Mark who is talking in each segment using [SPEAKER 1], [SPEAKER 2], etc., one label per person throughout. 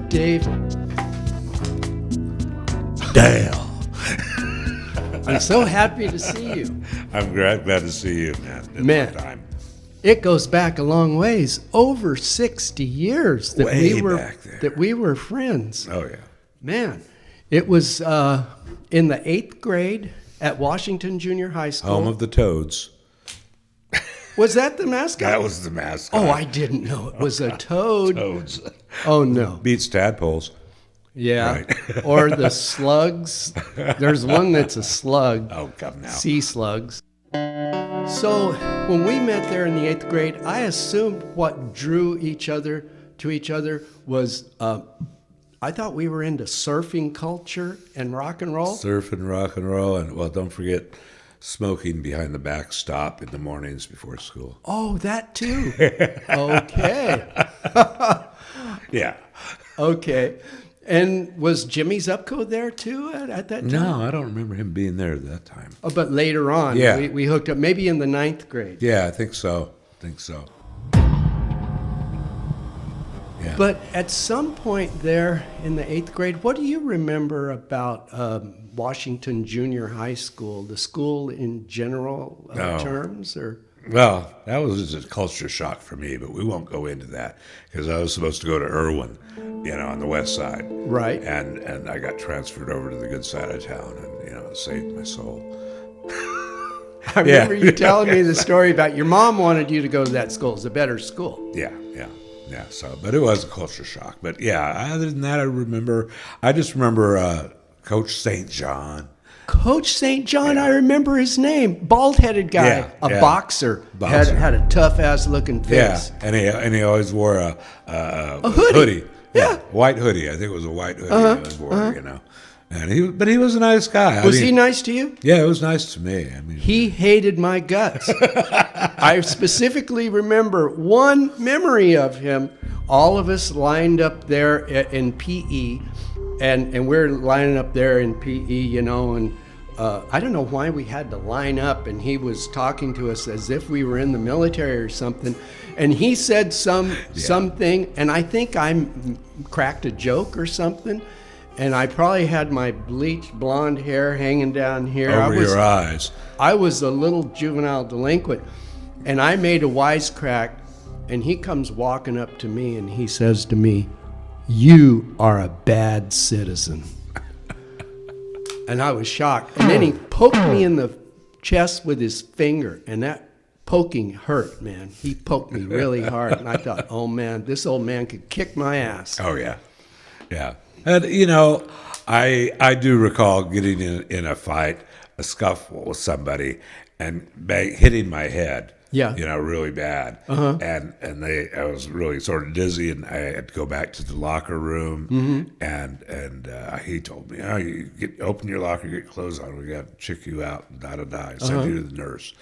[SPEAKER 1] Dave.
[SPEAKER 2] Dale.
[SPEAKER 1] I'm so happy to see you.
[SPEAKER 2] I'm glad to see you, man.
[SPEAKER 1] Man,
[SPEAKER 2] time.
[SPEAKER 1] It goes back a long ways, over 60 years that
[SPEAKER 2] Back there.
[SPEAKER 1] that we were friends.
[SPEAKER 2] Oh yeah.
[SPEAKER 1] Man, it was in the 8th grade at Washington Junior High School.
[SPEAKER 2] Home of the Toads.
[SPEAKER 1] Was that the mascot?
[SPEAKER 2] That was the mascot.
[SPEAKER 1] Oh, I didn't know it was a toad.
[SPEAKER 2] Toads.
[SPEAKER 1] Oh no.
[SPEAKER 2] Beats tadpoles.
[SPEAKER 1] Yeah.
[SPEAKER 2] Right.
[SPEAKER 1] Or the slugs. There's one that's a slug.
[SPEAKER 2] Oh, come now.
[SPEAKER 1] Sea slugs. So when we met there in the 8th grade, I assumed what drew each other to each other was, I thought we were into surfing culture and rock and roll.
[SPEAKER 2] Surf and rock and roll, and well, don't forget smoking behind the backstop in the mornings before school.
[SPEAKER 1] Oh, that too. Okay.
[SPEAKER 2] Yeah.
[SPEAKER 1] Okay. And was Jimmy Zupko there too at that time?
[SPEAKER 2] No, I don't remember him being there at that time.
[SPEAKER 1] Oh, but later on,
[SPEAKER 2] Yeah.
[SPEAKER 1] we hooked up, maybe in the 9th grade.
[SPEAKER 2] Yeah, I think so. Yeah.
[SPEAKER 1] But at some point there in the 8th grade, what do you remember about Washington Junior High School, the school in general terms? Or
[SPEAKER 2] Well, that was just a culture shock for me, but we won't go into that because I was supposed to go to Irwin, on the west side.
[SPEAKER 1] Right.
[SPEAKER 2] And I got transferred over to the good side of town and, it saved my soul.
[SPEAKER 1] I remember you telling me the story about your mom wanted you to go to that school. It's a better school.
[SPEAKER 2] Yeah. So, but it was a culture shock. But yeah, other than that, I just remember Coach St. John.
[SPEAKER 1] Coach St. John, I remember his name. Bald-headed guy, boxer. Had a tough-ass looking face.
[SPEAKER 2] Yeah, and he always wore a
[SPEAKER 1] hoodie. Yeah.
[SPEAKER 2] White hoodie. I think it was a white hoodie he always wore, And he was a nice guy.
[SPEAKER 1] Was he nice to you?
[SPEAKER 2] Yeah, it was nice to me.
[SPEAKER 1] He hated my guts. I specifically remember one memory of him. All of us lined up there in PE, and we're lining up there in PE, and I don't know why we had to line up, and he was talking to us as if we were in the military or something, and he said something, and I think I cracked a joke or something, and I probably had my bleached blonde hair hanging down here.
[SPEAKER 2] Over your eyes.
[SPEAKER 1] I was a little juvenile delinquent, and I made a wisecrack, and he comes walking up to me, and he says to me, "You are a bad citizen." And I was shocked. And then he poked me in the chest with his finger, and that poking hurt, man. He poked me really hard, and I thought, oh, man, this old man could kick my ass.
[SPEAKER 2] Oh, yeah. Yeah. And, I do recall getting in a fight, a scuffle with somebody, and hitting my head.
[SPEAKER 1] Yeah.
[SPEAKER 2] Really bad.
[SPEAKER 1] Uh-huh.
[SPEAKER 2] And I was really sort of dizzy, and I had to go back to the locker room. And he told me, you open your locker, get clothes on, we got to check you out, and da-da-da. Send you to the nurse.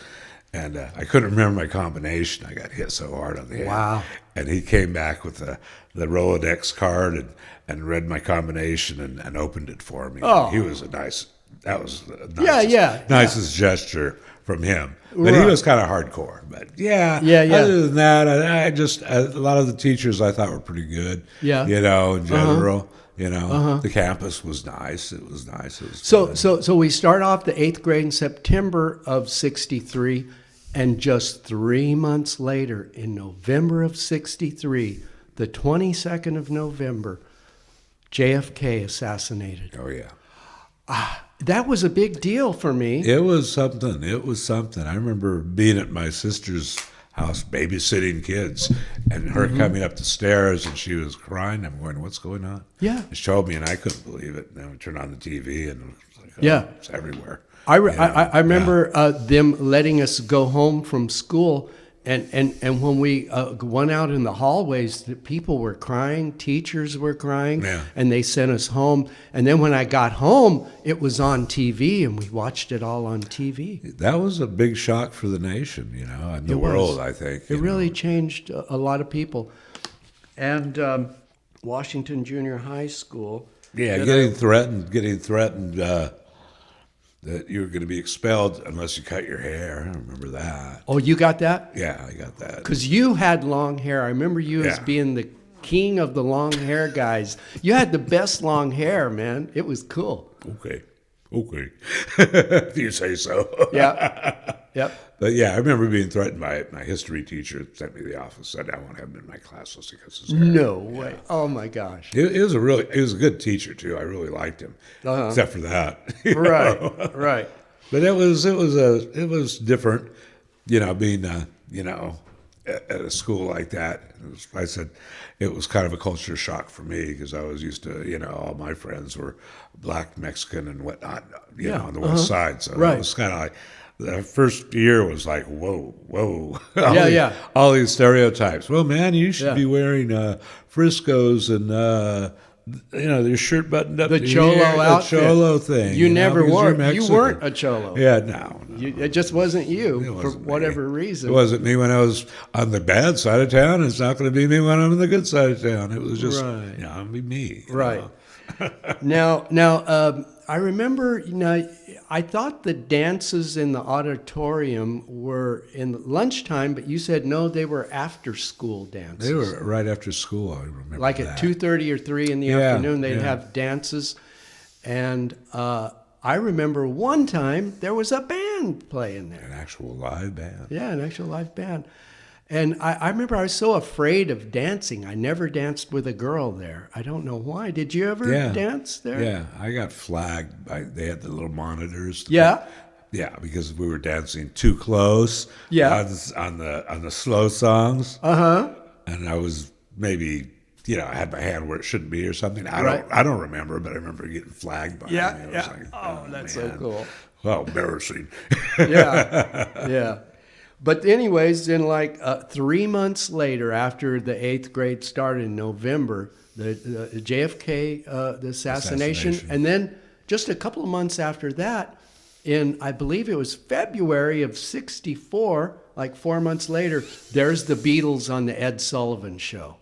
[SPEAKER 2] And I couldn't remember my combination. I got hit so hard on the head.
[SPEAKER 1] Wow.
[SPEAKER 2] And he came back with the Rolodex card and read my combination and opened it for me.
[SPEAKER 1] Oh.
[SPEAKER 2] He was that was the nicest, nicest gesture from him. But he was kind of hardcore. But other than that, I just, a lot of the teachers I thought were pretty good. Yeah. In general. The campus was nice. It was nice. It was
[SPEAKER 1] so we start off the 8th grade in September of '63, and just 3 months later, in November of '63, the 22nd of November, JFK assassinated.
[SPEAKER 2] Oh yeah.
[SPEAKER 1] That was a big deal for me.
[SPEAKER 2] It was something. I remember being at my sister's house babysitting kids, and her coming up the stairs, and she was crying. I'm going, "What's going on?"
[SPEAKER 1] Yeah.
[SPEAKER 2] She showed me, and I couldn't believe it. And then we turned on the TV, and it was like, it's everywhere.
[SPEAKER 1] I remember them letting us go home from school, and when we went out in the hallways, the people were crying, teachers were crying, and they sent us home. And then when I got home, it was on TV, and we watched it all on TV.
[SPEAKER 2] That was a big shock for the nation, and the world, I think.
[SPEAKER 1] It really changed a lot of people. And Washington Junior High School.
[SPEAKER 2] Yeah, getting threatened that you were going to be expelled unless you cut your hair. I remember that.
[SPEAKER 1] Oh, you got that?
[SPEAKER 2] Yeah, I got that.
[SPEAKER 1] Because you had long hair. I remember you as being the king of the long hair guys. You had the best long hair, man. It was cool.
[SPEAKER 2] Okay. If you say so.
[SPEAKER 1] Yeah. Yep.
[SPEAKER 2] But yeah, I remember being threatened by my history teacher. Sent me to the office. Said I won't have him in my classes because his hair.
[SPEAKER 1] No way. Oh my gosh.
[SPEAKER 2] It was a good teacher too. I really liked him, except for that.
[SPEAKER 1] Right.
[SPEAKER 2] But it was different, being at a school like that. I said it was kind of a culture shock for me because I was used to, all my friends were black, Mexican, and whatnot, on the west side. So it was kind of like the first year was like, whoa. All these stereotypes. Well, man, you should be wearing Frisco's and your shirt buttoned up.
[SPEAKER 1] The cholo outfit.
[SPEAKER 2] The cholo thing.
[SPEAKER 1] You never wore. You weren't a cholo.
[SPEAKER 2] Yeah, no.
[SPEAKER 1] It just wasn't you for whatever reason.
[SPEAKER 2] It wasn't me when I was on the bad side of town. It's not going to be me when I'm on the good side of town. It was just, it'll be me.
[SPEAKER 1] Right. Now, I remember, I thought the dances in the auditorium were in lunchtime, but you said no, they were after school dances.
[SPEAKER 2] They were right after school. I remember
[SPEAKER 1] like at 2:30 or 3 in the afternoon, they'd have dances, and I remember one time there was a band playing there.
[SPEAKER 2] An actual live band.
[SPEAKER 1] Yeah, an actual live band. And I remember I was so afraid of dancing. I never danced with a girl there. I don't know why. Did you ever dance there?
[SPEAKER 2] Yeah, I got flagged. They had the little monitors.
[SPEAKER 1] Yeah?
[SPEAKER 2] Yeah, because we were dancing too close on the slow songs. Uh-huh. And I was maybe, I had my hand where it shouldn't be or something. I don't remember, but I remember getting flagged by them.
[SPEAKER 1] Yeah. Like, that's so cool.
[SPEAKER 2] Well, embarrassing.
[SPEAKER 1] Yeah. But anyways, then 3 months later, after the 8th grade started in November, the JFK, the assassination, and then just a couple of months after that, I believe it was February of '64, 4 months later, there's the Beatles on the Ed Sullivan Show.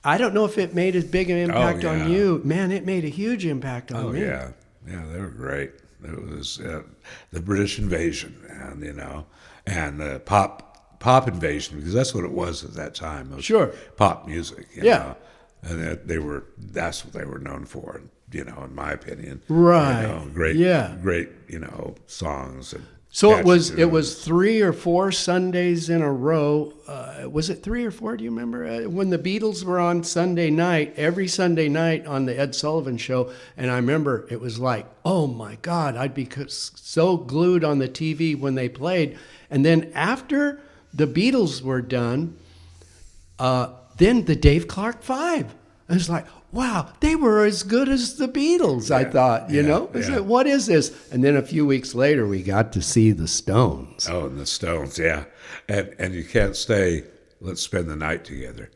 [SPEAKER 1] I don't know if it made as big an impact on you. Man, it made a huge impact on me.
[SPEAKER 2] Yeah, they were great. It was the British invasion, and the pop invasion, because that's what it was at that time. Pop music. You know? And that's what they were known for, in my opinion.
[SPEAKER 1] Right.
[SPEAKER 2] Great, songs. And
[SPEAKER 1] so it was 3 or 4 Sundays in a row. Was it 3 or 4? Do you remember when the Beatles were on Sunday night? Every Sunday night on the Ed Sullivan Show, and I remember it was like, oh my God, I'd be so glued on the TV when they played. And then after the Beatles were done, then the Dave Clark Five. I was like, wow, they were as good as the Beatles, I thought, what is this? And then a few weeks later, we got to see the Stones.
[SPEAKER 2] Oh, and the Stones, yeah. And you can't say, let's spend the night together.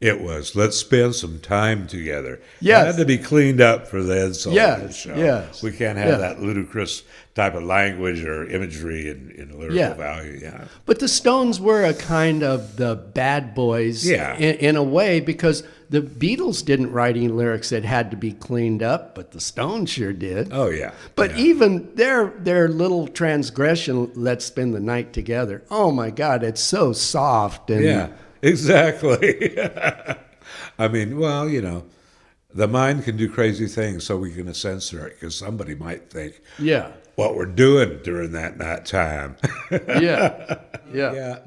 [SPEAKER 2] It was, let's spend some time together.
[SPEAKER 1] Yes.
[SPEAKER 2] It had to be cleaned up for the Ed Sullivan Show.
[SPEAKER 1] Yes.
[SPEAKER 2] We can't have that ludicrous type of language or imagery in lyrical value. Yeah.
[SPEAKER 1] But the Stones were a kind of the bad boys in a way, because the Beatles didn't write any lyrics that had to be cleaned up, but the Stones sure did.
[SPEAKER 2] Oh, yeah.
[SPEAKER 1] But even their little transgression, let's spend the night together. Oh, my God, it's so soft. And
[SPEAKER 2] exactly. I mean, well, the mind can do crazy things, so we can censor it, because somebody might think, what we're doing during that time.
[SPEAKER 1] Yeah.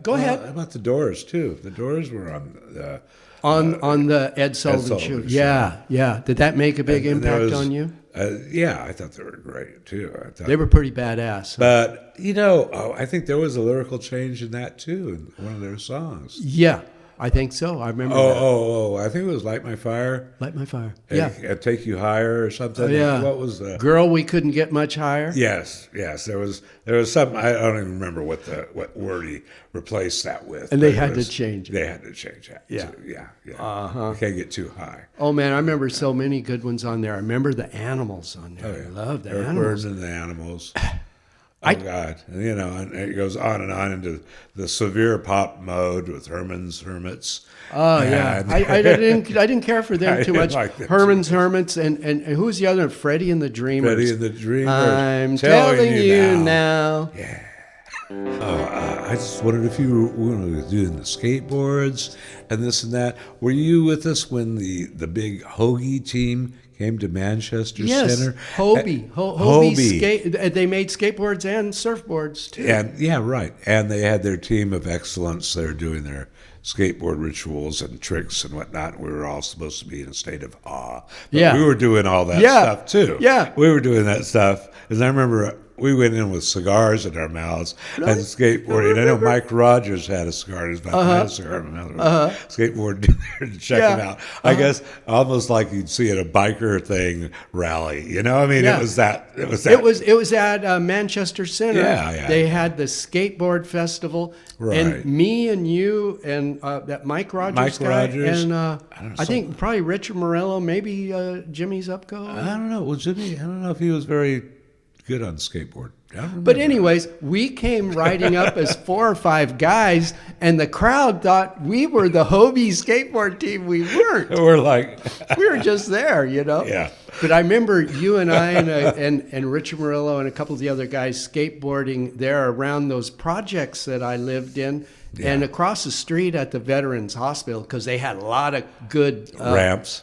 [SPEAKER 1] Go ahead.
[SPEAKER 2] How about the Doors, too? The Doors were on
[SPEAKER 1] on the Ed Sullivan Show. Yeah. Did that make a big impact on you?
[SPEAKER 2] I thought they were great, too.
[SPEAKER 1] They were pretty badass.
[SPEAKER 2] But, I think there was a lyrical change in that, too, in one of their songs.
[SPEAKER 1] Yeah, I think so. I remember that.
[SPEAKER 2] I think it was Light My Fire.
[SPEAKER 1] Light My Fire.
[SPEAKER 2] Take You Higher or something.
[SPEAKER 1] Yeah.
[SPEAKER 2] What was the...
[SPEAKER 1] Girl, We Couldn't Get Much Higher?
[SPEAKER 2] Yes. There was something, I don't even remember what word he replaced that with.
[SPEAKER 1] And they had to change it.
[SPEAKER 2] They had to change that.
[SPEAKER 1] Yeah.
[SPEAKER 2] Too. Yeah. You can't get too high.
[SPEAKER 1] Oh, man, I remember so many good ones on there. I remember the Animals on there. I love the Animals.
[SPEAKER 2] Birds and the Animals. God. And it goes on and on into the severe pop mode with Herman's Hermits.
[SPEAKER 1] Oh, yeah. I didn't care for them too much.
[SPEAKER 2] Like them
[SPEAKER 1] Herman's Hermits and who's the other one? Freddie and the Dreamers.
[SPEAKER 2] Freddie and the Dreamers.
[SPEAKER 1] I'm telling you now.
[SPEAKER 2] Yeah. I just wondered if you were doing the skateboards and this and that. Were you with us when the big Hoagie team came to Manchester Center?
[SPEAKER 1] Hobie skate. They made skateboards and surfboards too.
[SPEAKER 2] And yeah, right. And they had their team of excellence there doing their skateboard rituals and tricks and whatnot. We were all supposed to be in a state of awe. But we were doing all that stuff too.
[SPEAKER 1] Yeah.
[SPEAKER 2] We were doing that stuff. And I remember we went in with cigars in our mouths and skateboarding. I know Mike Rogers had a cigar in his mouth. I had a cigar in my mouth. Skateboarding there to check him out. I guess almost like you'd see at a biker thing rally. You know, I mean, it was that. It
[SPEAKER 1] was at Manchester Center.
[SPEAKER 2] Yeah.
[SPEAKER 1] They had the skateboard festival, and me and you and that Mike Rogers guy, and I think probably Richard Morello, maybe Jimmy Zupko.
[SPEAKER 2] I don't know. Well, Jimmy, I don't know if he was very good on skateboard.
[SPEAKER 1] But anyways, we came riding up as 4 or 5 guys, and the crowd thought we were the Hobie skateboard team. We weren't.
[SPEAKER 2] We're like,
[SPEAKER 1] we were just there, you know.
[SPEAKER 2] Yeah.
[SPEAKER 1] But I remember you and I and Richard Murillo and a couple of the other guys skateboarding there around those projects that I lived in, and across the street at the Veterans Hospital, because they had a lot of good
[SPEAKER 2] ramps.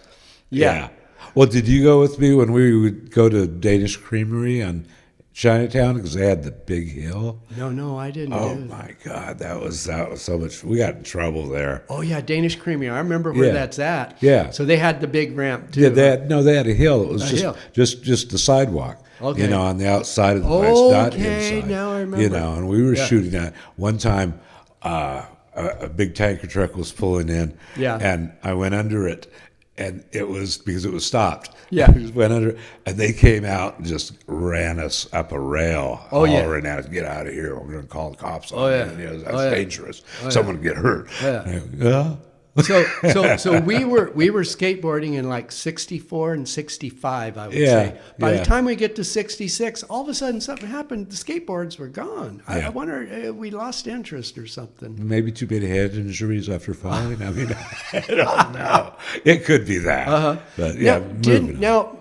[SPEAKER 1] Yeah.
[SPEAKER 2] Well, did you go with me when we would go to Danish Creamery on Chinatown because they had the big hill?
[SPEAKER 1] No, I didn't.
[SPEAKER 2] Oh my God, that was so much. We got in trouble there.
[SPEAKER 1] Oh yeah, Danish Creamery. I remember where that's at.
[SPEAKER 2] Yeah.
[SPEAKER 1] So they had the big ramp too.
[SPEAKER 2] Yeah, they had a hill. It was just the sidewalk.
[SPEAKER 1] Okay.
[SPEAKER 2] You know, on the outside of the place, not inside.
[SPEAKER 1] Now I remember.
[SPEAKER 2] You know, and we were shooting at one time. A big tanker truck was pulling in.
[SPEAKER 1] Yeah.
[SPEAKER 2] And I went under it. And it was because it was stopped.
[SPEAKER 1] Yeah.
[SPEAKER 2] We just went under, and they came out and just ran us up a rail. Hollering at us, get out of here. We're going to call the cops on you. You know, that's dangerous. Someone would get hurt.
[SPEAKER 1] Yeah. So we were skateboarding in like 64 and 65, I would say. By the time we get to 66, all of a sudden something happened. The skateboards were gone. I wonder if we lost interest or something.
[SPEAKER 2] Maybe too many head injuries after falling. I mean, I don't know. It could be that. But
[SPEAKER 1] Now,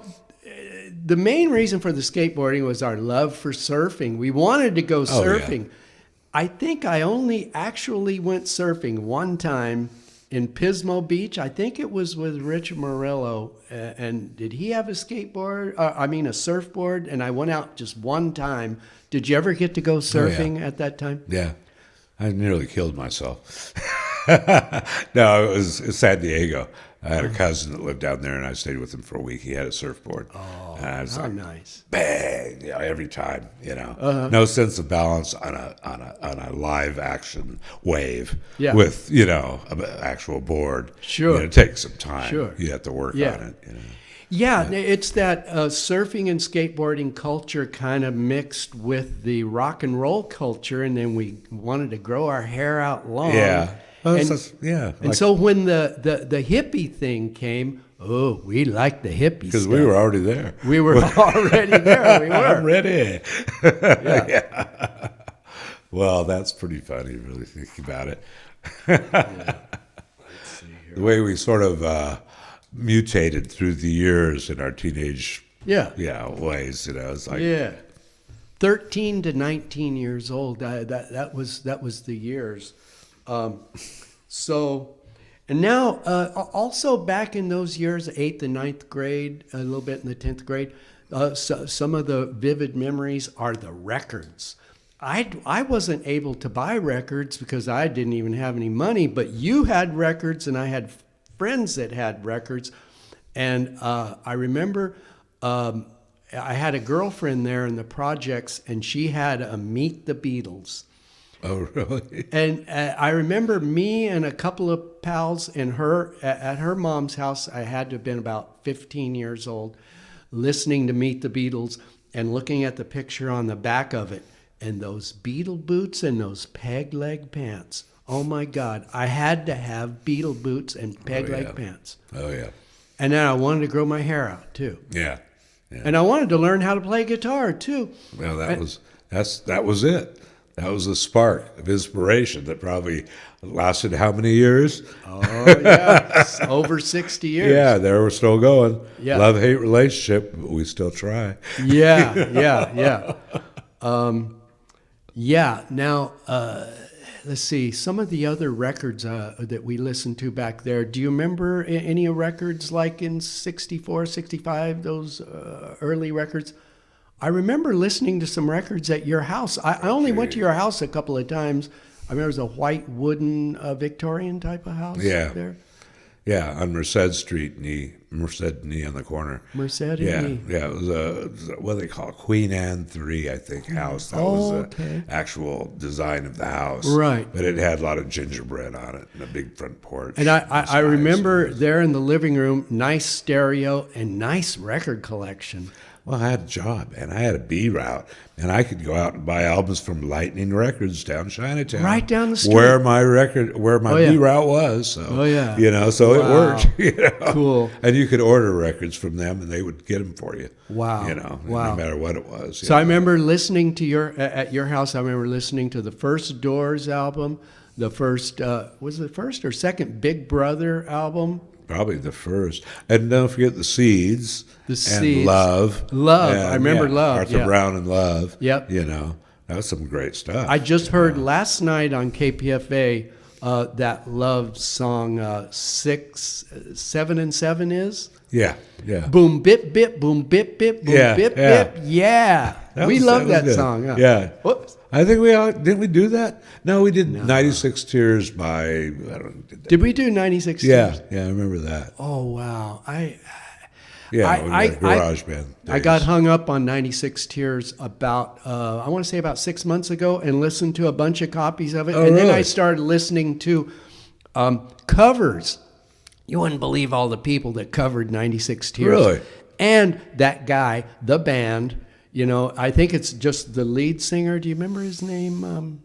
[SPEAKER 1] the main reason for the skateboarding was our love for surfing. We wanted to go surfing. I think I only actually went surfing one time in Pismo Beach. I think it was with Richard Morello. And did he have a skateboard? A surfboard? And I went out just one time. Did you ever get to go surfing at that time?
[SPEAKER 2] Yeah. I nearly killed myself. No, it was San Diego. I had a cousin that lived down there, and I stayed with him for a week. He had a surfboard.
[SPEAKER 1] Oh,
[SPEAKER 2] and I was
[SPEAKER 1] how
[SPEAKER 2] like,
[SPEAKER 1] nice!
[SPEAKER 2] Bang! Every time, no sense of balance on a live action wave with an actual board.
[SPEAKER 1] Sure,
[SPEAKER 2] it takes some time.
[SPEAKER 1] Sure,
[SPEAKER 2] you have to work on it.
[SPEAKER 1] Yeah, it's that surfing and skateboarding culture kind of mixed with the rock and roll culture, and then we wanted to grow our hair out long.
[SPEAKER 2] Yeah.
[SPEAKER 1] And so when the hippie thing came, we liked the hippie
[SPEAKER 2] because we were already there.
[SPEAKER 1] We were already there. We were.
[SPEAKER 2] I'm ready.
[SPEAKER 1] Yeah.
[SPEAKER 2] Well, that's pretty funny, really thinking about it.
[SPEAKER 1] Let's see here.
[SPEAKER 2] The way we sort of mutated through the years in our teenage ways, it's like
[SPEAKER 1] 13 to 19 years old. That was the years. And now, also back in those years, 8th and 9th grade, a little bit in the 10th grade, some of the vivid memories are the records. I wasn't able to buy records because I didn't even have any money, but you had records and I had friends that had records. And I remember I had a girlfriend there in the projects, and she had a Meet the Beatles.
[SPEAKER 2] Oh, really?
[SPEAKER 1] And I remember me and a couple of pals at her mom's house. I had to have been about 15 years old, listening to Meet the Beatles and looking at the picture on the back of it. And those Beatle boots and those peg leg pants. Oh, my God. I had to have Beatle boots and peg leg pants.
[SPEAKER 2] Oh, yeah.
[SPEAKER 1] And then I wanted to grow my hair out, too.
[SPEAKER 2] Yeah.
[SPEAKER 1] And I wanted to learn how to play guitar, too.
[SPEAKER 2] Well, that was it. That was a spark of inspiration that probably lasted how many years?
[SPEAKER 1] Oh, yeah. Over 60 years.
[SPEAKER 2] Yeah, we're still going.
[SPEAKER 1] Yeah.
[SPEAKER 2] Love-hate relationship, but we still try.
[SPEAKER 1] Yeah. Yeah. Now, let's see. Some of the other records that we listened to back there, do you remember any records like in 64, 65, those early records? I remember listening to some records at your house. I only went to your house a couple of times. I remember it was a white wooden Victorian type of house there.
[SPEAKER 2] Yeah, on Merced Street, Merced on the corner.
[SPEAKER 1] Merced
[SPEAKER 2] Yeah, it was what do they call it? Queen Anne 3, I think, house. That was the actual design of the house.
[SPEAKER 1] Right.
[SPEAKER 2] But it had a lot of gingerbread on it and a big front porch.
[SPEAKER 1] And I remember there in the living room, nice stereo and nice record collection.
[SPEAKER 2] Well, I had a job, and I had a B route, and I could go out and buy albums from Lightning Records down Chinatown,
[SPEAKER 1] right down the street,
[SPEAKER 2] where my B route was. So, so it worked.
[SPEAKER 1] Cool.
[SPEAKER 2] And you could order records from them, and they would get them for you.
[SPEAKER 1] Wow.
[SPEAKER 2] No matter what it was.
[SPEAKER 1] So I remember listening to at your house. I remember listening to the first Doors album, the first was it the first or second Big Brother album.
[SPEAKER 2] Probably the first. And don't forget the Seeds.
[SPEAKER 1] The
[SPEAKER 2] and
[SPEAKER 1] Seeds.
[SPEAKER 2] Love.
[SPEAKER 1] I remember Love.
[SPEAKER 2] Arthur Brown and Love.
[SPEAKER 1] Yep.
[SPEAKER 2] That was some great stuff.
[SPEAKER 1] I just heard last night on KPFA that Love song 6, 7 and 7 is.
[SPEAKER 2] Yeah.
[SPEAKER 1] Boom, bip, bip, boom, bip, bip, boom, bip, bip. Yeah. We love that song. Huh?
[SPEAKER 2] Yeah.
[SPEAKER 1] Whoops.
[SPEAKER 2] I think didn't we do that? No, we did 96 Tears by, I don't know.
[SPEAKER 1] Did we do 96 Tears?
[SPEAKER 2] Yeah, I remember that.
[SPEAKER 1] Oh, wow.
[SPEAKER 2] Garage Band.
[SPEAKER 1] I got hung up on 96 Tears about, I want to say about 6 months ago, and listened to a bunch of copies of it. Then I started listening to covers. You wouldn't believe all the people that covered 96 Tears.
[SPEAKER 2] Really?
[SPEAKER 1] And that guy, the band, I think it's just the lead singer. Do you remember his name?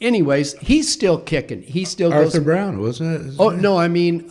[SPEAKER 1] Anyways, he's still kicking. He still goes.
[SPEAKER 2] Arthur Brown, wasn't it?
[SPEAKER 1] No, I mean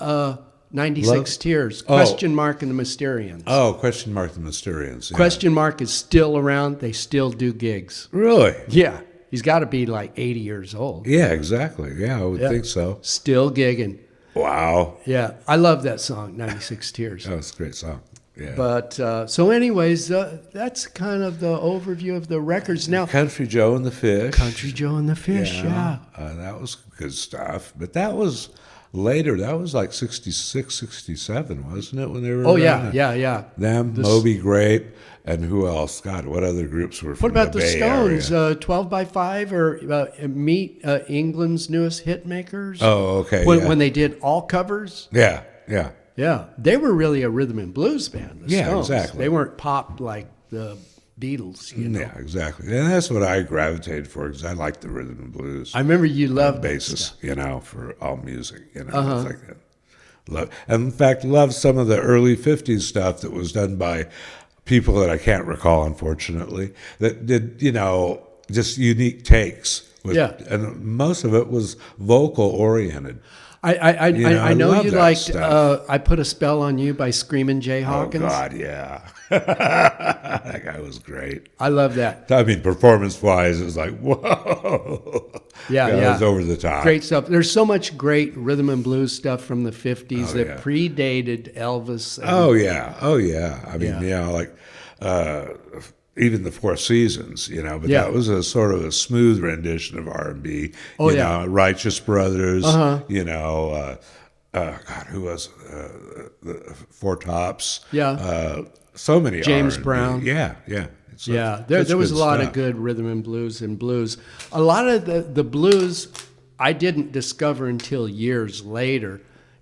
[SPEAKER 1] 96 Tears. Question Mark and the Mysterians.
[SPEAKER 2] Oh, Question Mark and the Mysterians. Yeah.
[SPEAKER 1] Question Mark is still around. They still do gigs.
[SPEAKER 2] Really?
[SPEAKER 1] Yeah. He's got to be like 80 years old.
[SPEAKER 2] Yeah, exactly. Yeah, I would think so.
[SPEAKER 1] Still gigging.
[SPEAKER 2] Wow.
[SPEAKER 1] Yeah. I love that song, 96 Tears.
[SPEAKER 2] Oh, it's a great song. Yeah.
[SPEAKER 1] But so anyways, that's kind of the overview of the records. Now,
[SPEAKER 2] Country Joe and the Fish.
[SPEAKER 1] Country Joe and the Fish, yeah.
[SPEAKER 2] That was good stuff. But that was later. That was like 66, 67, wasn't it, when they were around?
[SPEAKER 1] Yeah.
[SPEAKER 2] Them, Moby Grape, and who else? God, what other groups were from
[SPEAKER 1] What about the
[SPEAKER 2] Bay
[SPEAKER 1] Stones?
[SPEAKER 2] Area?
[SPEAKER 1] 12 by 5 or Meet England's newest hit makers?
[SPEAKER 2] Oh, okay.
[SPEAKER 1] When they did all covers?
[SPEAKER 2] Yeah.
[SPEAKER 1] Yeah, they were really a rhythm and blues band. The Stones.
[SPEAKER 2] Exactly.
[SPEAKER 1] They weren't pop like the Beatles.
[SPEAKER 2] Yeah, exactly. And that's what I gravitated for, because I like the rhythm and blues.
[SPEAKER 1] I remember you loved
[SPEAKER 2] basis, for all music, things like that. In fact, loved some of the early 50s stuff that was done by people that I can't recall, unfortunately, that did, just unique takes. And most of it was vocal oriented.
[SPEAKER 1] I know you liked I Put a Spell on You by Screamin' Jay Hawkins.
[SPEAKER 2] Oh, God, yeah. That guy was great.
[SPEAKER 1] I love that.
[SPEAKER 2] I mean, performance-wise, it was like, whoa.
[SPEAKER 1] Yeah.
[SPEAKER 2] It was over the top.
[SPEAKER 1] Great stuff. There's so much great rhythm and blues stuff from the 50s that predated Elvis.
[SPEAKER 2] Oh, yeah. I mean, like... even the Four Seasons, but that was a sort of a smooth rendition of R&B. Righteous Brothers, God, who was the Four Tops?
[SPEAKER 1] Yeah.
[SPEAKER 2] So many
[SPEAKER 1] James
[SPEAKER 2] R&B.
[SPEAKER 1] Brown.
[SPEAKER 2] Yeah.
[SPEAKER 1] There was a lot of good rhythm and blues. A lot of the blues I didn't discover until years later.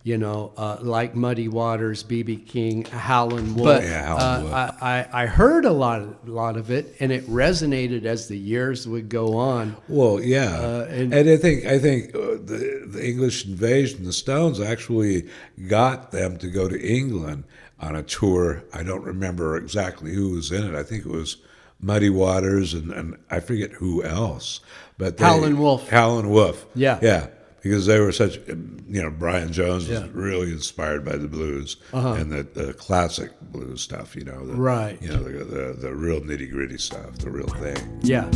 [SPEAKER 1] Like Muddy Waters, B.B. King, Howlin' Wolf. But I heard a lot of it, and it resonated as the years would go on.
[SPEAKER 2] Well, yeah, and I think the English Invasion, the Stones, actually got them to go to England on a tour. I don't remember exactly who was in it. I think it was Muddy Waters and I forget who else. But
[SPEAKER 1] Howlin' Wolf.
[SPEAKER 2] Yeah. Because they were such, Brian Jones was really inspired by the blues and the classic blues stuff, the real nitty gritty stuff, the real thing.
[SPEAKER 1] Yeah.